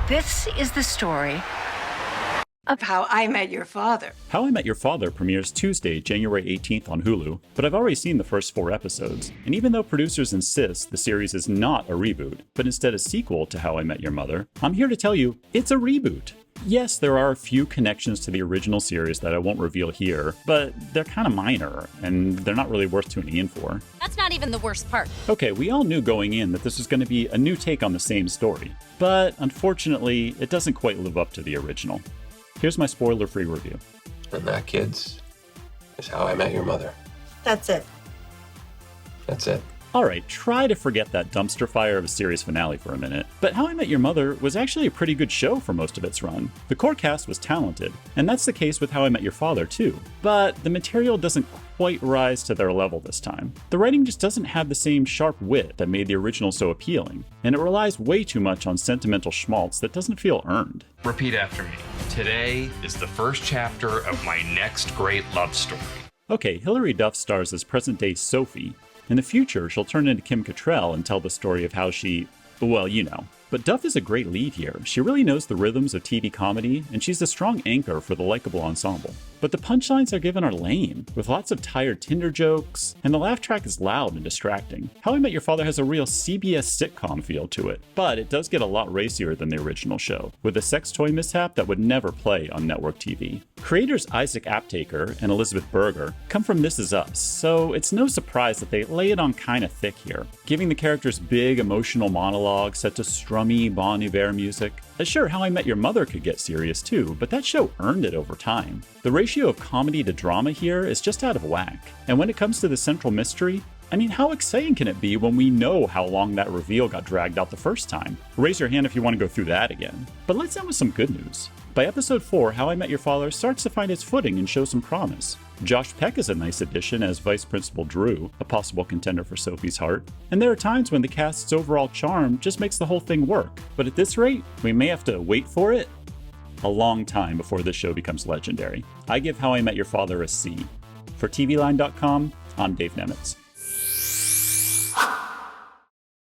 This is the story of How I Met Your Father. How I Met Your Father premieres Tuesday, January 18th on Hulu, but I've already seen the first 4 episodes, and even though producers insist the series is not a reboot, but instead a sequel to How I Met Your Mother, I'm here to tell you, it's a reboot. Yes, there are a few connections to the original series that I won't reveal here, but they're kind of minor, and they're not really worth tuning in for. That's not even the worst part. Okay, we all knew going in that this was going to be a new take on the same story, but unfortunately, it doesn't quite live up to the original. Here's my spoiler-free review. And that, kids, is How I Met Your Mother. That's it. That's it. Alright, try to forget that dumpster fire of a series finale for a minute, but How I Met Your Mother was actually a pretty good show for most of its run. The core cast was talented, and that's the case with How I Met Your Father too, but the material doesn't quite rise to their level this time. The writing just doesn't have the same sharp wit that made the original so appealing, and it relies way too much on sentimental schmaltz that doesn't feel earned. Repeat after me. Today is the first chapter of my next great love story. Okay, Hilary Duff stars as present-day Sophie. In the future, she'll turn into Kim Cattrall and tell the story of how she, well, you know. But Duff is a great lead here. She really knows the rhythms of TV comedy, and she's a strong anchor for the likable ensemble. But the punchlines they're given are lame, with lots of tired Tinder jokes, and the laugh track is loud and distracting. How I Met Your Father has a real CBS sitcom feel to it, but it does get a lot racier than the original show, with a sex toy mishap that would never play on network TV. Creators Isaac Aptaker and Elizabeth Berger come from This Is Us, so it's no surprise that they lay it on kinda thick here, giving the characters big emotional monologues set to strummy Bon Iver music. Sure, How I Met Your Mother could get serious too, but that show earned it over time. The ratio of comedy to drama here is just out of whack, and when it comes to the central mystery, I mean, how exciting can it be when we know how long that reveal got dragged out the first time? Raise your hand if you want to go through that again. But let's end with some good news. By episode 4, How I Met Your Father starts to find its footing and show some promise. Josh Peck is a nice addition as Vice Principal Drew, a possible contender for Sophie's heart, and there are times when the cast's overall charm just makes the whole thing work. But at this rate, we may have to wait for it a long time before this show becomes legendary. I give How I Met Your Father a C. For TVLine.com, I'm Dave Nemitz.